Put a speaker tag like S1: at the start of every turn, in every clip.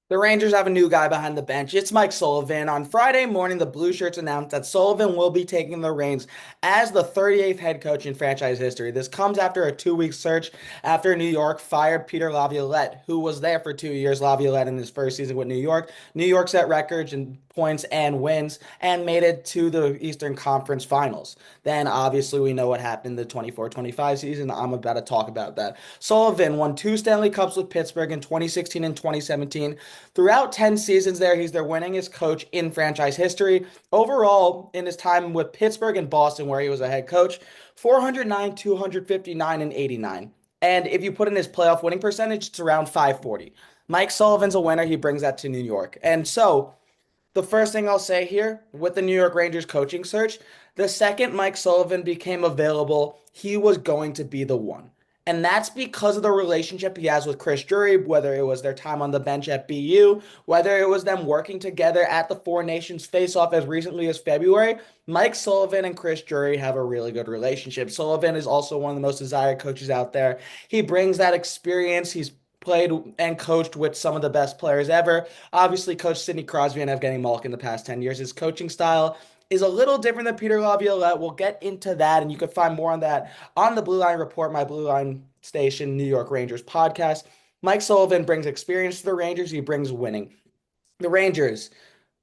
S1: The Rangers have a new guy behind the bench. It's Mike Sullivan. On Friday morning, the Blueshirts announced that Sullivan will be taking the reins as the 38th head coach in franchise history. This comes after a 2-week search after New York fired Peter Laviolette, who was there for 2 years. Laviolette in his first season with New York. New York set records in points and wins and made it to the Eastern Conference Finals. Then, obviously, we know what happened in the 24-25 season. I'm about to talk about that. Sullivan won two Stanley Cups with Pittsburgh in 2016 and 2017. Throughout 10 seasons there, he's their winningest coach in franchise history. Overall, in his time with Pittsburgh and Boston, where he was a head coach, 409, 259, and 89. And if you put in his playoff winning percentage, it's around 540. Mike Sullivan's a winner. He brings that to New York. And so, the first thing I'll say here with the New York Rangers coaching search, the second Mike Sullivan became available, he was going to be the one. And that's because of the relationship he has with Chris Drury, whether it was their time on the bench at BU, whether it was them working together at the Four Nations face-off as recently as February. Mike Sullivan and Chris Drury have a really good relationship. Sullivan is also one of the most desired coaches out there. He brings that experience. He's played and coached with some of the best players ever. Obviously, coached Sidney Crosby and Evgeny Malkin the past 10 years. His coaching style is a little different than Peter Laviolette. We'll get into that, and you can find more on that on the Blue Line Report, my Blue Line Station New York Rangers podcast. Mike Sullivan brings experience to the Rangers. He brings winning. The Rangers,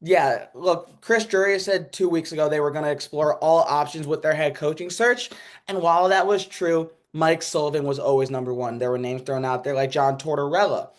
S1: yeah, look, Chris Drury said 2 weeks ago they were going to explore all options with their head coaching search. And while that was true, Mike Sullivan was always number one. There were names thrown out there like John Tortorella,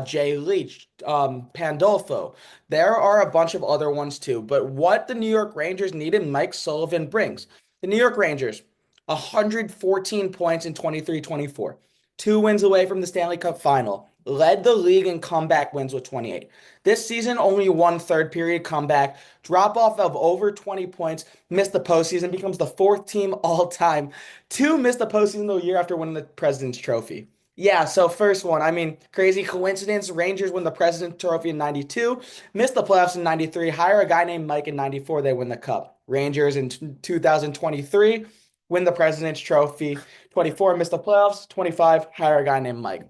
S1: Jay Leach, Pandolfo. There are a bunch of other ones too. But what the New York Rangers needed, Mike Sullivan brings. The New York Rangers, 114 points in 23-24, 2 wins away from the Stanley Cup final, led the league in comeback wins with 28. This season, only one third period comeback, drop off of over 20 points, missed the postseason, becomes the fourth team all time to miss the postseason the year after winning the President's Trophy. Yeah, so first one, I mean, crazy coincidence. Rangers win the President's Trophy in 92, missed the playoffs in 93, hire a guy named Mike in 94, they win the Cup. Rangers in 2023 win the President's Trophy, 24, miss the playoffs, 25, hire a guy named Mike.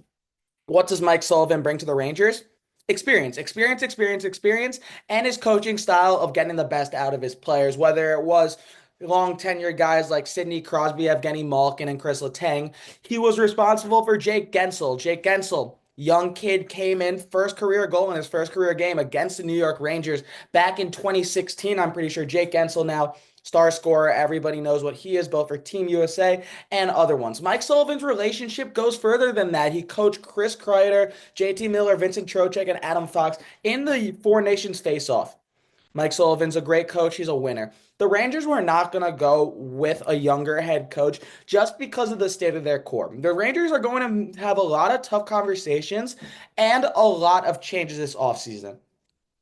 S1: What does Mike Sullivan bring to the Rangers? Experience, and his coaching style of getting the best out of his players, whether it was long tenured guys like Sidney Crosby, Evgeny Malkin, and Chris Letang. He was responsible for Jake Gensel. Jake Gensel, young kid, came in, first career goal in his first career game against the New York Rangers back in 2016. I'm pretty sure Jake Gensel now star scorer. Everybody knows what he is, both for Team USA and other ones. Mike Sullivan's relationship goes further than that. He coached Chris Kreider, JT Miller, Vincent Trocheck, and Adam Fox in the Four Nations face-off. Mike Sullivan's a great coach. He's a winner. The Rangers were not going to go with a younger head coach just because of the state of their core. The Rangers are going to have a lot of tough conversations and a lot of changes this offseason.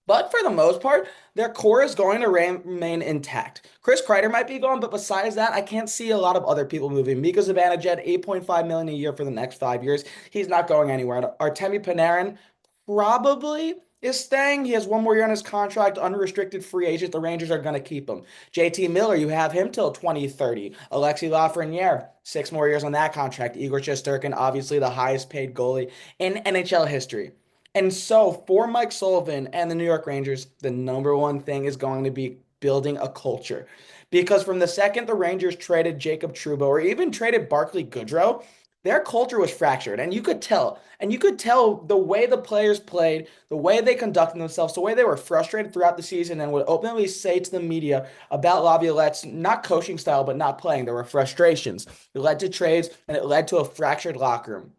S1: But for the most part, their core is going to remain intact. Chris Kreider might be gone, but besides that, I can't see a lot of other people moving. Mika Zibanejad, 8.5 million a year for the next 5 years. He's not going anywhere. Artemi Panarin probably is staying. He has one more year on his contract, unrestricted free agent. The Rangers are going to keep him. JT Miller, you have him till 2030. Alexi Lafreniere, 6 more years on that contract. Igor Shesterkin, obviously the highest paid goalie in NHL history. And so for Mike Sullivan and the New York Rangers, the number one thing is going to be building a culture. Because from the second the Rangers traded Jacob Trouba or even traded Barclay Goodrow, their culture was fractured. And you could tell. And you could tell the way the players played, the way they conducted themselves, the way they were frustrated throughout the season and would openly say to the media about Laviolette's not coaching style, but not playing. There were frustrations. It led to trades and it led to a fractured locker room.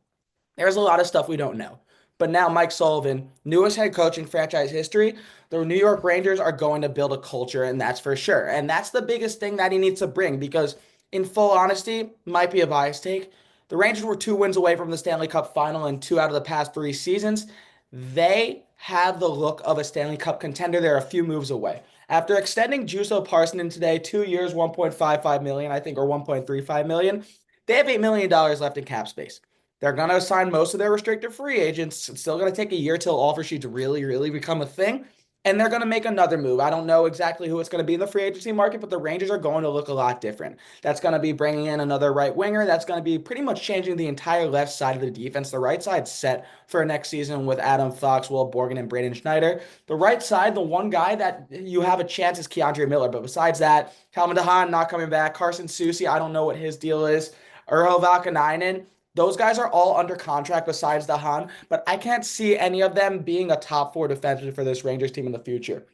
S1: There's a lot of stuff we don't know. But now Mike Sullivan, newest head coach in franchise history, the New York Rangers are going to build a culture, and that's for sure. And that's the biggest thing that he needs to bring because, in full honesty, might be a bias take. The Rangers were 2 wins away from the Stanley Cup final in 2 out of the past 3 seasons. They have the look of a Stanley Cup contender. They're a few moves away. After extending Juuso Parssinen today, 2 years, 1.55 million, I think, or 1.35 million, they have $8 million left in cap space. They're going to sign most of their restricted free agents. It's still going to take a year till offer sheets really, really become a thing. And they're going to make another move. I don't know exactly who it's going to be in the free agency market, but the Rangers are going to look a lot different. That's going to be bringing in another right winger. That's going to be pretty much changing the entire left side of the defense. The right side's set for next season with Adam Fox, Will Borgen, and Braden Schneider. The right side, the one guy that you have a chance is Keandre Miller. But besides that, Calvin DeHaan not coming back. Carson Soucy, I don't know what his deal is. Urho Vakanainen. Those guys are all under contract besides the Han, but I can't see any of them being a top four defenseman for this Rangers team in the future.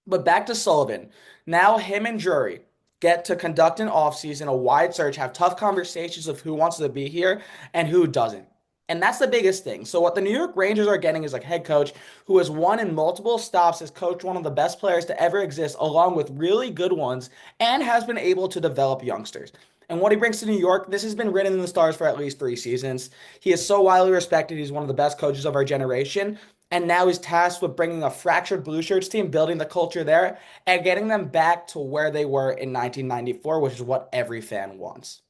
S1: But back to Sullivan. Now him and Drury get to conduct an offseason, a wide search, have tough conversations of who wants to be here and who doesn't. And that's the biggest thing. So what the New York Rangers are getting is like head coach who has won in multiple stops, has coached one of the best players to ever exist, along with really good ones, and has been able to develop youngsters. And what he brings to New York, this has been written in the stars for at least 3 seasons. He is so widely respected. He's one of the best coaches of our generation. And now he's tasked with bringing a fractured Blueshirts team, building the culture there, and getting them back to where they were in 1994, which is what every fan wants.